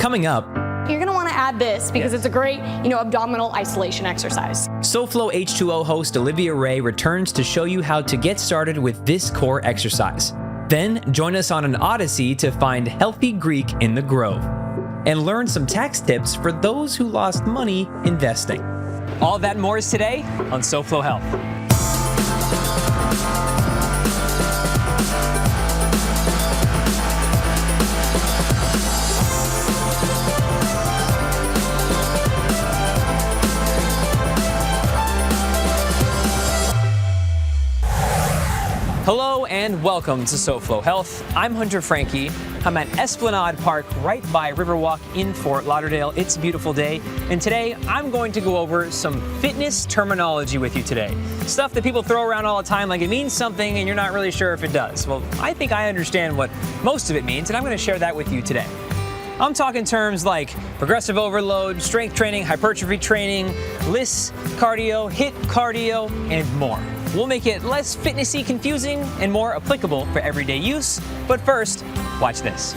Coming up, you're going to want to add this because it's a great, abdominal isolation exercise. SoFlo H2O host Olivia Rae returns to show you how to get started with this core exercise. Then join us on an odyssey to find healthy Greek in the Grove and learn some tax tips for those who lost money investing. All that and more is today on SoFlo Health. Hello and welcome to SoFlo Health. I'm Hunter Frankie. I'm at Esplanade Park right by Riverwalk in Fort Lauderdale. It's a beautiful day, and today I'm going to go over some fitness terminology with you today. Stuff that people throw around all the time like it means something and you're not really sure if it does. Well, I think I understand what most of it means, and I'm going to share that with you today. I'm talking terms like progressive overload, strength training, hypertrophy training, LISS cardio, HIIT cardio, and more. We'll make it less fitnessy confusing and more applicable for everyday use. But first, watch this.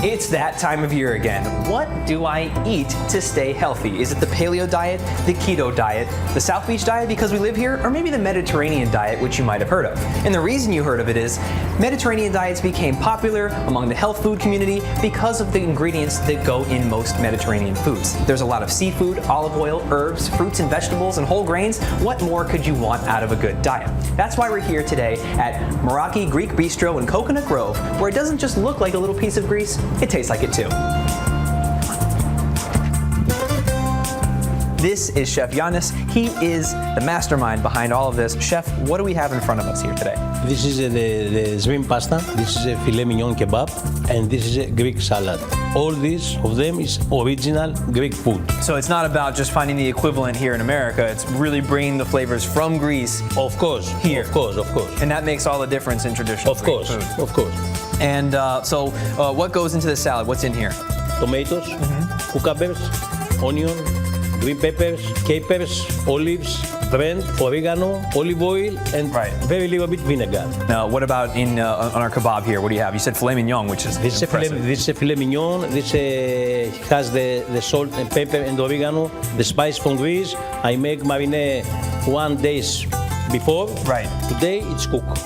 It's that time of year again. What do I eat to stay healthy? Is it the paleo diet, the keto diet, the South Beach diet because we live here, or maybe the Mediterranean diet, which you might have heard of? And the reason you heard of it is Mediterranean diets became popular among the health food community because of the ingredients that go in most Mediterranean foods. There's a lot of seafood, olive oil, herbs, fruits and vegetables, and whole grains. What more could you want out of a good diet? That's why we're here today at Meraki Greek Bistro in Coconut Grove, where it doesn't just look like a little piece of grease, it tastes like it too. This is Chef Yannis. He is the mastermind behind all of this. Chef, what do we have in front of us here today? This is the shrimp pasta, this is a filet mignon kebab, and this is a Greek salad. All these of them is original Greek food. So it's not about just finding the equivalent here in America, it's really bringing the flavors from Greece. Of course, here. Of course. And that makes all the difference in traditional Greek food. Of course. And what goes into the salad? What's in here? Tomatoes, cucumbers, onion, green peppers, capers, olives, Brent, oregano, olive oil, and very little bit vinegar. Now, what about on our kebab here? What do you have? You said filet mignon, which is impressive. This is a filet mignon. This has the salt and pepper and oregano, the spice from Greece. I make marinade 1 day before. Right. Today it's cooked.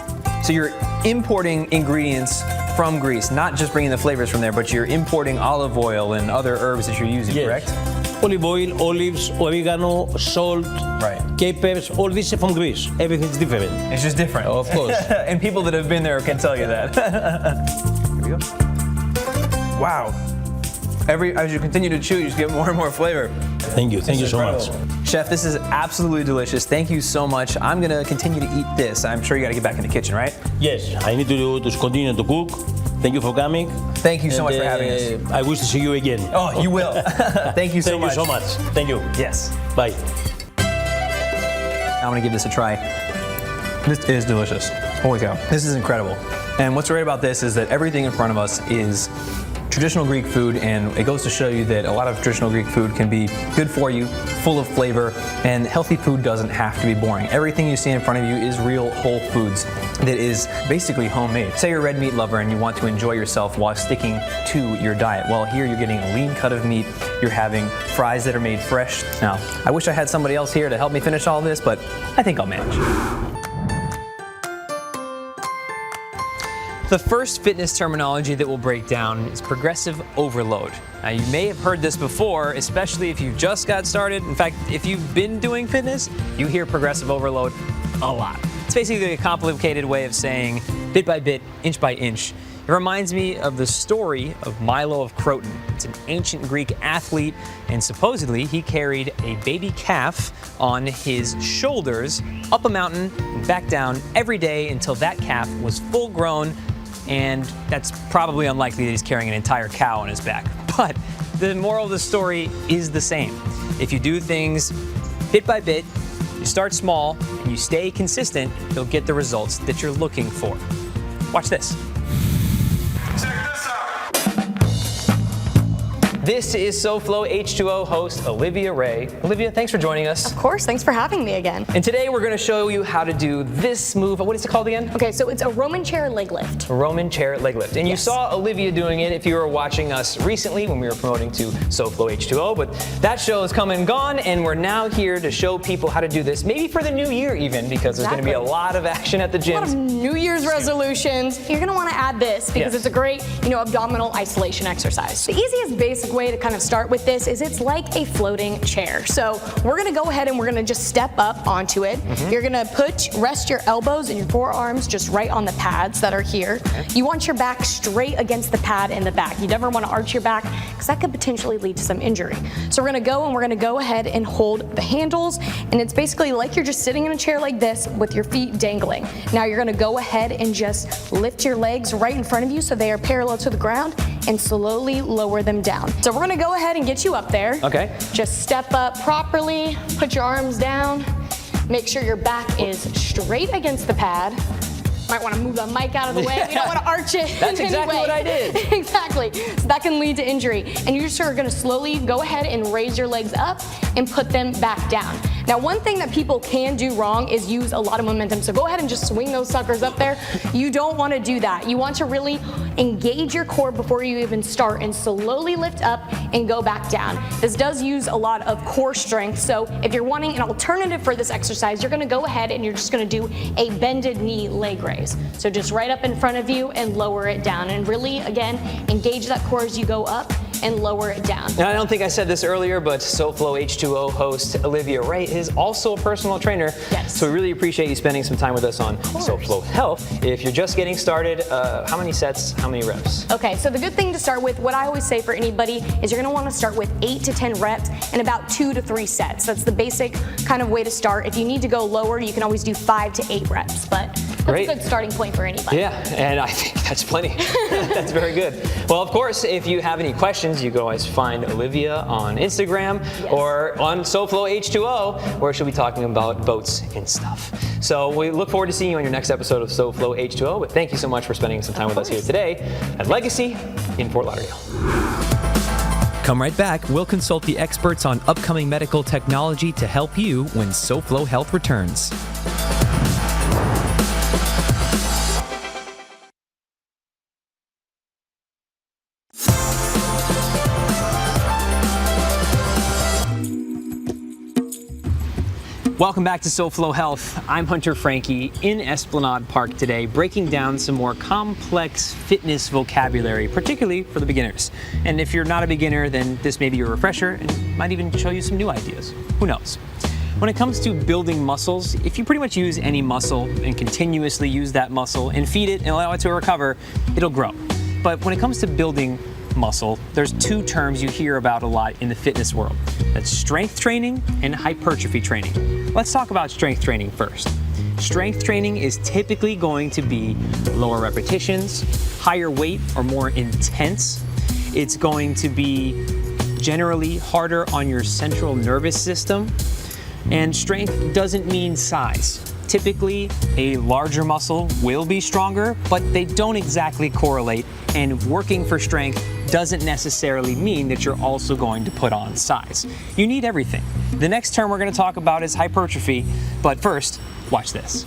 So you're importing ingredients from Greece, not just bringing the flavors from there, but you're importing olive oil and other herbs that you're using, correct? Olive oil, olives, oregano, salt, capers, all this is from Greece. Everything's different. It's just different. Of course. And people that have been there can tell you that. Here we go. Wow. As you continue to chew, you just get more and more flavor. Thank you so much. Chef, this is absolutely delicious. Thank you so much. I'm gonna continue to eat this. I'm sure you gotta get back in the kitchen, right? Yes, I need to continue to cook. Thank you for coming. Thank you so much for having us. I wish to see you again. Oh, you will. Thank you so much. Thank you so much. Thank you. Yes. Bye. I'm gonna give this a try. This is delicious. Holy cow. This is incredible. And what's great about this is that everything in front of us is traditional Greek food, and it goes to show you that a lot of traditional Greek food can be good for you, full of flavor, and healthy food doesn't have to be boring. Everything you see in front of you is real whole foods that is basically homemade. Say you're a red meat lover and you want to enjoy yourself while sticking to your diet. Well, here you're getting a lean cut of meat, you're having fries that are made fresh. Now, I wish I had somebody else here to help me finish all this, but I think I'll manage. The first fitness terminology that we'll break down is progressive overload. Now, you may have heard this before, especially if you've just got started. In fact, if you've been doing fitness, you hear progressive overload a lot. It's basically a complicated way of saying bit by bit, inch by inch. It reminds me of the story of Milo of Croton. It's an ancient Greek athlete, and supposedly he carried a baby calf on his shoulders up a mountain and back down every day until that calf was full grown. And that's probably unlikely that he's carrying an entire cow on his back. But the moral of the story is the same. If you do things bit by bit, you start small, and you stay consistent, you'll get the results that you're looking for. Watch this. Check this out. This is SoFlo H2O host Olivia Rae. Olivia, thanks for joining us. Of course, thanks for having me again. And today we're going to show you how to do this move. What is it called again? Okay, so it's a Roman chair leg lift. A Roman chair leg lift. And you saw Olivia doing it if you were watching us recently when we were promoting to SoFlo H2O, but that show is come and gone, and we're now here to show people how to do this, maybe for the new year even, because there's going to be a lot of action at the gyms. A lot of New Year's resolutions. You're going to want to add this because it's a great, abdominal isolation exercise. The easiest basic way to kind of start with this is it's like a floating chair. So we're going to go ahead and we're going to just step up onto it. You're going to rest your elbows and your forearms just right on the pads that are here. You want your back straight against the pad in the back. You never want to arch your back because that could potentially lead to some injury. So we're going to go ahead and hold the handles, and it's basically like you're just sitting in a chair like this with your feet dangling. Now you're going to go ahead and just lift your legs right in front of you so they are parallel to the ground and slowly lower them down. So we're going to go ahead and get you up there. Okay. Just step up properly, put your arms down, make sure your back is straight against the pad. Might want to move the mic out of the way. We don't want to arch it. That's exactly what I did. Exactly. So that can lead to injury. And you just are going to slowly go ahead and raise your legs up and put them back down. Now, one thing that people can do wrong is use a lot of momentum. So go ahead and just swing those suckers up there. You don't want to do that. You want to really engage your core before you even start and slowly lift up and go back down. This does use a lot of core strength. So if you're wanting an alternative for this exercise, you're going to go ahead and you're just going to do a bended knee leg raise. So just right up in front of you and lower it down. And really, again, engage that core as you go up and lower it down. Now, I don't think I said this earlier, but SoFlo H2O host Olivia Rae is also a personal trainer. Yes. So we really appreciate you spending some time with us on SoFlo Health. If you're just getting started, how many sets, how many reps? Okay, so the good thing to start with, what I always say for anybody, is you're going to want to start with 8 to 10 reps and about 2 to 3 sets. That's the basic kind of way to start. If you need to go lower, you can always do 5 to 8 reps, but that's a good starting point for anybody. Yeah, and I think that's plenty. That's very good. Well, of course, if you have any questions, you can always find Olivia on Instagram or on SoFlo H2O, where she'll be talking about boats and stuff. So we look forward to seeing you on your next episode of SoFlo H2O, but thank you so much for spending some time with us here today at Legacy in Fort Lauderdale. Come right back. We'll consult the experts on upcoming medical technology to help you when SoFlo Health returns. Welcome back to SoFlo Health. I'm Hunter Frankie in Esplanade Park today, breaking down some more complex fitness vocabulary, particularly for the beginners. And if you're not a beginner, then this may be your refresher and might even show you some new ideas. Who knows? When it comes to building muscles, if you pretty much use any muscle and continuously use that muscle and feed it and allow it to recover, it'll grow. But when it comes to building muscle, there's 2 terms you hear about a lot in the fitness world. That's strength training and hypertrophy training. Let's talk about strength training first. Strength training is typically going to be lower repetitions, higher weight, or more intense. It's going to be generally harder on your central nervous system. And strength doesn't mean size. Typically, a larger muscle will be stronger, but they don't exactly correlate, and working for strength doesn't necessarily mean that you're also going to put on size. You need everything. The next term we're going to talk about is hypertrophy, but first, watch this.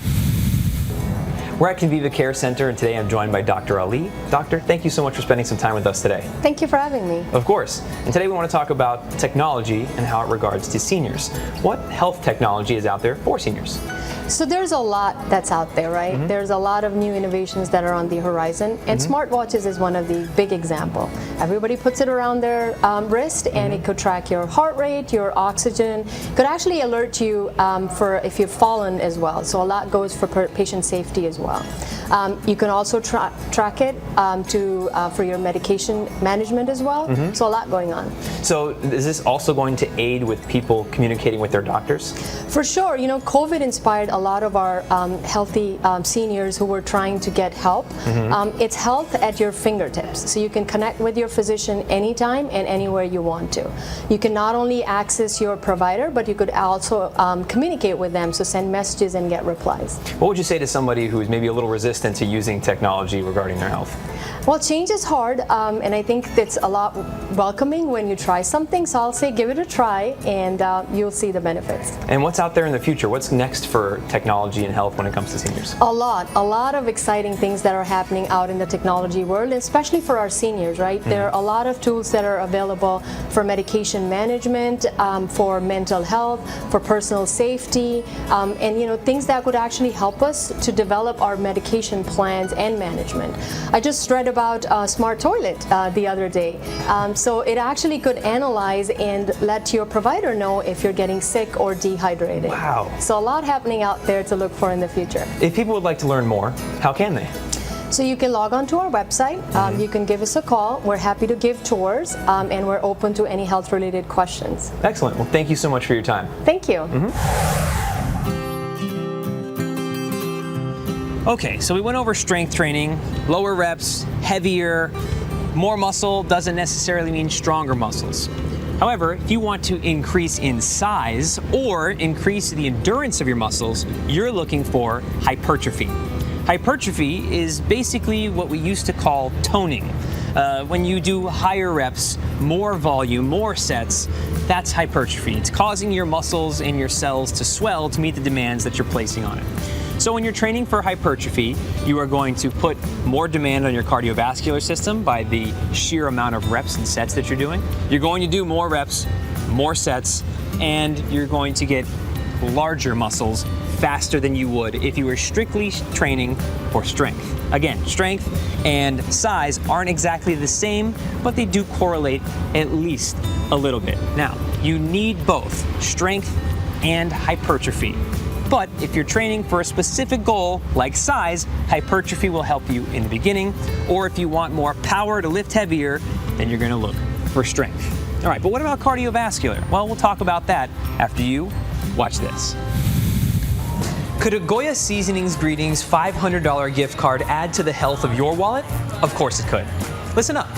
We're at Conviva Care Center, and today I'm joined by Dr. Ali. Doctor, thank you so much for spending some time with us today. Thank you for having me. Of course. And today we want to talk about technology and how it regards to seniors. What health technology is out there for seniors? So there's a lot that's out there, right? There's a lot of new innovations that are on the horizon, and smartwatches is one of the big example. Everybody puts it around their wrist, and it could track your heart rate, your oxygen, could actually alert you for if you've fallen as well. So a lot goes for patient safety as well. You can also track it for your medication management as well. So a lot going on. So is this also going to aid with people communicating with their doctors? For sure. You know, COVID inspired a a lot of our healthy seniors who were trying to get help. It's health at your fingertips. So you can connect with your physician anytime and anywhere you want to. You can not only access your provider, but you could also communicate with them, so send messages and get replies. What would you say to somebody who's maybe a little resistant to using technology regarding their health? Well, change is hard, and I think it's a lot welcoming when you try something. So I'll say give it a try, and you'll see the benefits. And what's out there in the future? What's next for technology and health when it comes to seniors? A lot of exciting things that are happening out in the technology world, especially for our seniors, right? There are a lot of tools that are available for medication management, for mental health, for personal safety, and things that could actually help us to develop our medication plans and management. I just read about Smart Toilet the other day. So it actually could analyze and let your provider know if you're getting sick or dehydrated. Wow. So a lot happening out there to look for in the future. If people would like to learn more, how can they? So you can log on to our website. You can give us a call. We're happy to give tours, and we're open to any health-related questions. Excellent. Well, thank you so much for your time. Thank you. Okay, so we went over strength training, lower reps, heavier, more muscle doesn't necessarily mean stronger muscles. However, if you want to increase in size or increase the endurance of your muscles, you're looking for hypertrophy. Hypertrophy is basically what we used to call toning. When you do higher reps, more volume, more sets, that's hypertrophy. It's causing your muscles and your cells to swell to meet the demands that you're placing on it. So when you're training for hypertrophy, you are going to put more demand on your cardiovascular system by the sheer amount of reps and sets that you're doing. You're going to do more reps, more sets, and you're going to get larger muscles faster than you would if you were strictly training for strength. Again, strength and size aren't exactly the same, but they do correlate at least a little bit. Now, you need both strength and hypertrophy. But if you're training for a specific goal, like size, hypertrophy will help you in the beginning. Or if you want more power to lift heavier, then you're gonna look for strength. All right, but what about cardiovascular? Well, we'll talk about that after you watch this. Could a Goya Seasonings Greetings $500 gift card add to the health of your wallet? Of course it could. Listen up.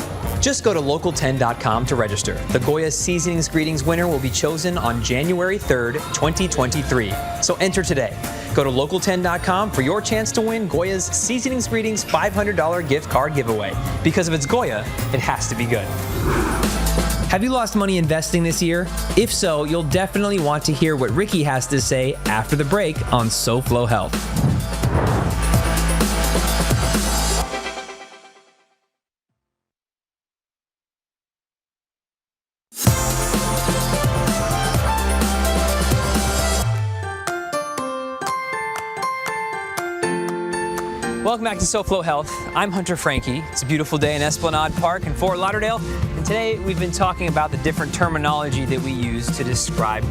Just go to local10.com to register. The Goya Seasonings Greetings winner will be chosen on January 3rd, 2023. So enter today. Go to local10.com for your chance to win Goya's Seasonings Greetings $500 gift card giveaway. Because if it's Goya, it has to be good. Have you lost money investing this year? If so, you'll definitely want to hear what Ricky has to say after the break on SoFlo Health. Welcome back to SoFlo Health. I'm Hunter Frankie. It's a beautiful day in Esplanade Park in Fort Lauderdale, and today we've been talking about the different terminology that we use to describe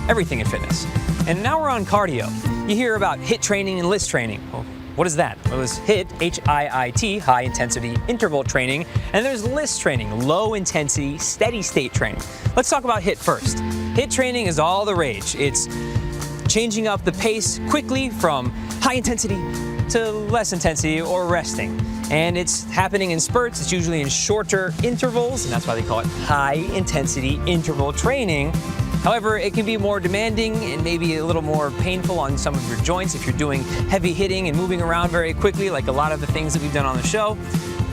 everything in fitness. And now we're on cardio. You hear about HIIT training and LIST training. Well, what is that? Well, there's HIIT, H-I-I-T, high intensity interval training, and there's LIST training, low intensity steady state training. Let's talk about HIIT first. HIIT training is all the rage. It's changing up the pace quickly from high intensity to less intensity or resting. And it's happening in spurts. It's usually in shorter intervals, and that's why they call it high intensity interval training. However, it can be more demanding and maybe a little more painful on some of your joints if you're doing heavy hitting and moving around very quickly, like a lot of the things that we've done on the show.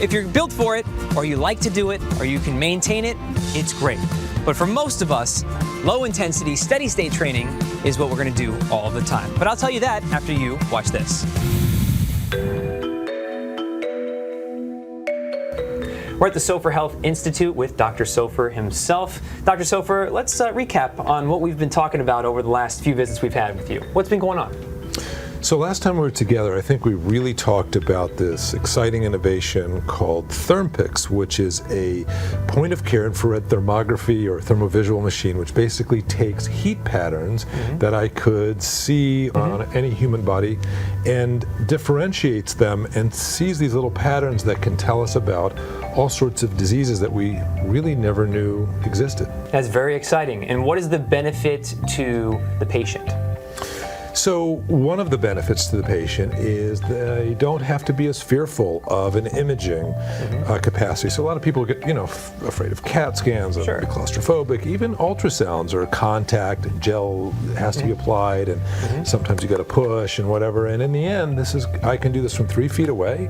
If you're built for it, or you like to do it, or you can maintain it, it's great. But for most of us, low intensity, steady state training is what we're gonna do all the time. But I'll tell you that after you watch this. We're at the SoFlo Health Institute with Dr. Sofer himself. Dr. Sofer, let's recap on what we've been talking about over the last few visits we've had with you. What's been going on? So last time we were together, I think we really talked about this exciting innovation called ThermPix, which is a point-of-care infrared thermography or thermovisual machine, which basically takes heat patterns that I could see on any human body and differentiates them and sees these little patterns that can tell us about all sorts of diseases that we really never knew existed. That's very exciting. And what is the benefit to the patient? So one of the benefits to the patient is they don't have to be as fearful of an imaging capacity. So a lot of people get, afraid of CAT scans, and Sure. claustrophobic. Even ultrasounds or contact and gel has to be applied, and sometimes you got to push and whatever. And in the end, I can do this from 3 feet away,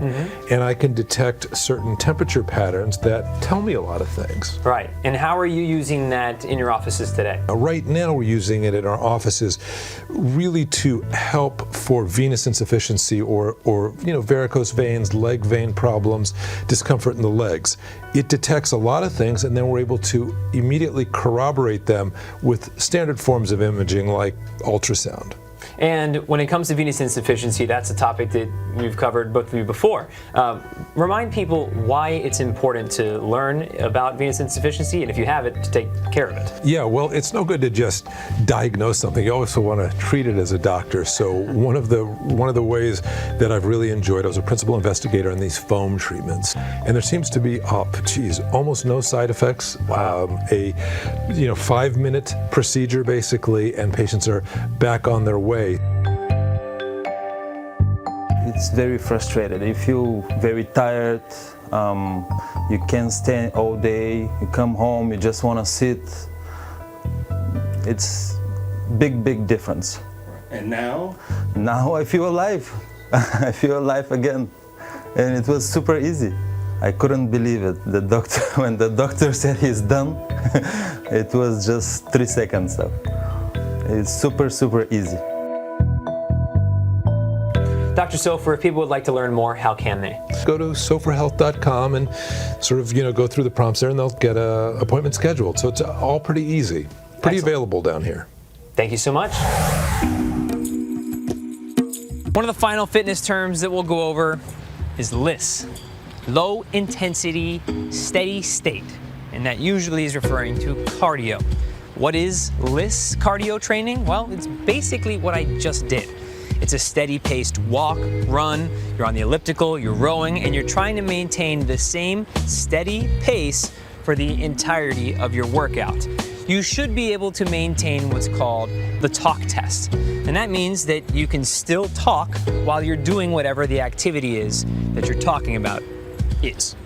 and I can detect certain temperature patterns that tell me a lot of things. Right. And how are you using that in your offices today? Right now, we're using it in our offices really to help for venous insufficiency or varicose veins, leg vein problems, discomfort in the legs. It detects a lot of things, and then we're able to immediately corroborate them with standard forms of imaging like ultrasound. And when it comes to venous insufficiency, that's a topic that we've covered both of you before. Remind people why it's important to learn about venous insufficiency, and if you have it, to take care of it. Yeah, well, it's no good to just diagnose something. You also want to treat it as a doctor. So one of the ways that I've really enjoyed, I was a principal investigator in these foam treatments, and there seems to be almost no side effects. Wow. A 5-minute procedure basically, and patients are back on their way. It's very frustrated. You feel very tired. You can't stand all day. You come home, you just want to sit. It's big difference. And now? Now I feel alive. I feel alive again. And it was super easy. I couldn't believe it. When the doctor said he's done, it was just 3 seconds. So it's super easy. Dr. Sofer, if people would like to learn more, how can they? Go to SoFloHealth.com and sort of go through the prompts there, and they'll get an appointment scheduled. So it's all pretty easy, pretty Excellent. available down here. Thank you so much. One of the final fitness terms that we'll go over is LISS, low intensity, steady state. And that usually is referring to cardio. What is LISS cardio training? Well, it's basically what I just did. It's a steady-paced walk, run, you're on the elliptical, you're rowing, and you're trying to maintain the same steady pace for the entirety of your workout. You should be able to maintain what's called the talk test. And that means that you can still talk while you're doing whatever the activity is that you're talking about is.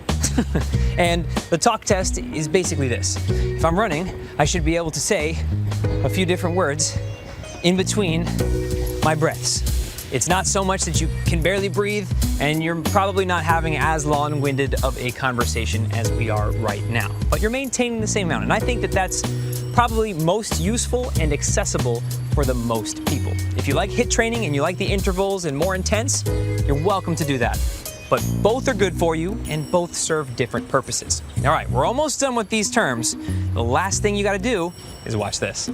And the talk test is basically this. If I'm running, I should be able to say a few different words in between my breaths. It's not so much that you can barely breathe, and you're probably not having as long-winded of a conversation as we are right now, but you're maintaining the same amount. And I think that that's probably most useful and accessible for the most people. If you like HIIT training and you like the intervals and more intense, you're welcome to do that. But both are good for you, and both serve different purposes. All right, we're almost done with these terms. The last thing you gotta do is watch this.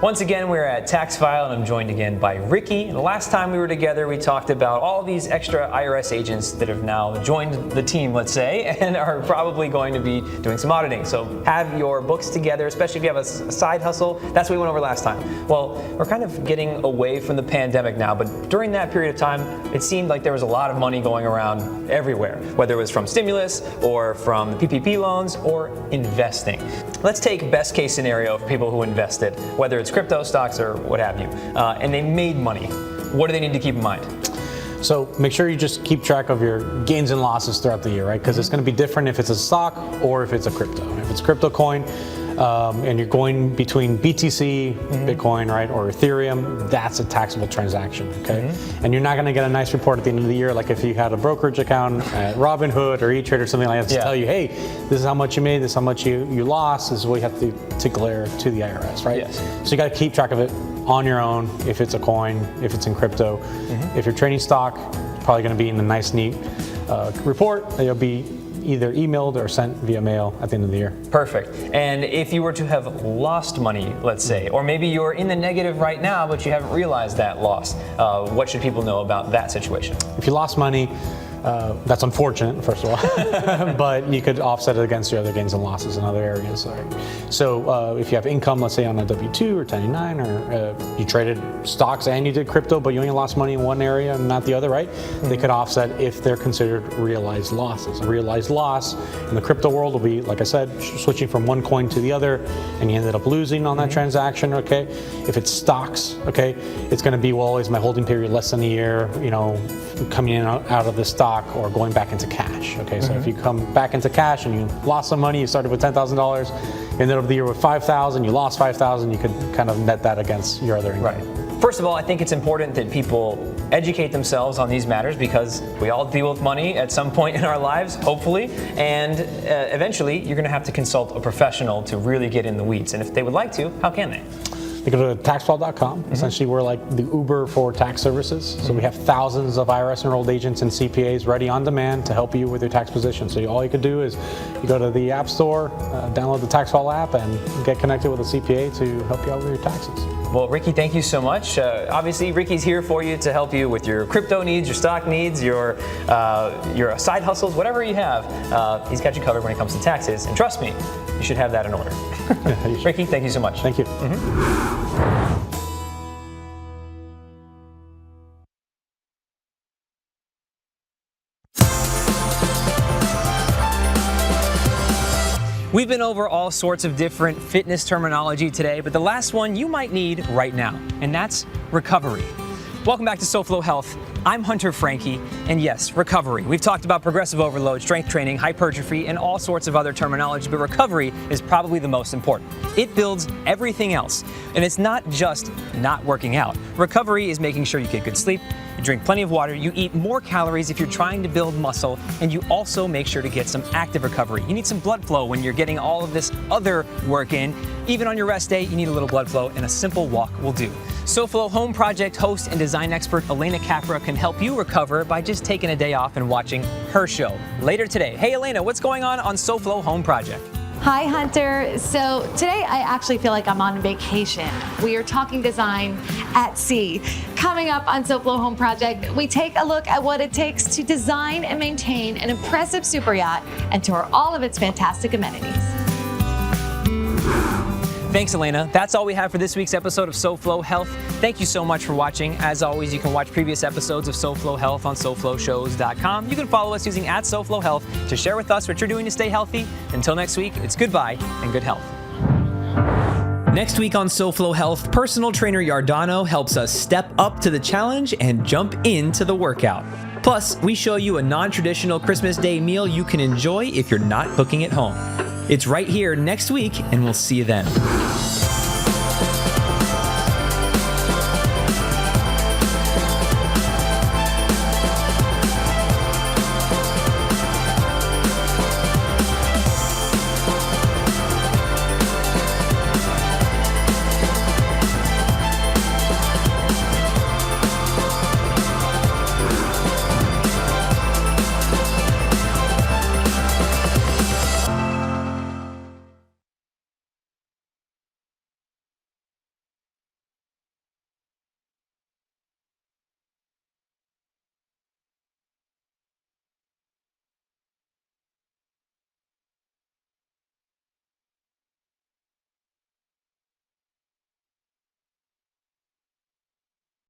Once again, we're at Tax File, and I'm joined again by Ricky. And the last time we were together, we talked about all these extra IRS agents that have now joined the team, let's say, and are probably going to be doing some auditing. So have your books together, especially if you have a side hustle. That's what we went over last time. Well, we're kind of getting away from the pandemic now, but during that period of time, it seemed like there was a lot of money going around everywhere, whether it was from stimulus or from the PPP loans or investing. Let's take best case scenario for people who invested, whether it's crypto stocks or what have you, and they made money. What do they need to keep in mind? So make sure you just keep track of your gains and losses throughout the year, right? Because it's going to be different if it's a stock or if it's a crypto. If it's crypto coin and you're going between BTC, Bitcoin, right, or Ethereum, that's a taxable transaction, okay? And you're not going to get a nice report at the end of the year, like if you had a brokerage account at Robinhood or E-Trade or something like that to tell you, hey, this is how much you made, this is how much you lost, this is what you have to declare to the IRS, right? Yes. So you got to keep track of it on your own, if it's a coin, if it's in crypto. If you're trading stock, it's probably going to be in a nice, neat report that you'll be either emailed or sent via mail at the end of the year. Perfect. And if you were to have lost money, let's say, or maybe you're in the negative right now, but you haven't realized that loss, what should people know about that situation? If you lost money, That's unfortunate, first of all, but you could offset it against your other gains and losses in other areas. Right? So if you have income, let's say on a W-2 or 1099, or you traded stocks and you did crypto, but you only lost money in one area and not the other, right? They could offset if they're considered realized losses. A realized loss in the crypto world will be, like I said, switching from one coin to the other, and you ended up losing on that transaction, okay? If it's stocks, okay, it's gonna be, well, is my holding period less than a year, you know, coming in out of the stock, or going back into cash. Okay, so if you come back into cash and you lost some money, you started with $10,000, ended up the year with $5,000, you lost $5,000, you could kind of net that against your other income. Right. First of all, I think it's important that people educate themselves on these matters, because we all deal with money at some point in our lives, hopefully, and eventually you're going to have to consult a professional to really get in the weeds. And if they would like to, how can they? They go to taxfile.com. Essentially, we're like the Uber for tax services. So we have thousands of IRS enrolled agents and CPAs ready on demand to help you with your tax position. So all you could do is you go to the App Store, download the TaxFile app, and get connected with a CPA to help you out with your taxes. Well, Ricky, thank you so much. Obviously, Ricky's here for you to help you with your crypto needs, your stock needs, your side hustles, whatever you have. He's got you covered when it comes to taxes. And trust me, you should have that in order. Ricky, thank you so much. Thank you. We've been over all sorts of different fitness terminology today, but the last one you might need right now, and that's recovery. Welcome back to SoFlo Health. I'm Hunter Franke, and yes, recovery. We've talked about progressive overload, strength training, hypertrophy, and all sorts of other terminology, but recovery is probably the most important. It builds everything else, and it's not just not working out. Recovery is making sure you get good sleep, you drink plenty of water, you eat more calories if you're trying to build muscle, and you also make sure to get some active recovery. You need some blood flow when you're getting all of this other work in. Even on your rest day, you need a little blood flow, and a simple walk will do. SoFlo Home Project host and design expert Elena Capra can help you recover by just taking a day off and watching her show later today. Hey Elena, what's going on SoFlo Home Project? Hi Hunter. So today I actually feel like I'm on vacation. We are talking design at sea. Coming up on SoFlo Home Project, we take a look at what it takes to design and maintain an impressive super yacht and tour all of its fantastic amenities. Thanks, Elena. That's all we have for this week's episode of SoFlo Health. Thank you so much for watching. As always, you can watch previous episodes of SoFlo Health on SoFloShows.com. You can follow us using @SoFlo Health to share with us what you're doing to stay healthy. Until next week, it's goodbye and good health. Next week on SoFlo Health, personal trainer Yardano helps us step up to the challenge and jump into the workout. Plus, we show you a non-traditional Christmas Day meal you can enjoy if you're not cooking at home. It's right here next week, and we'll see you then.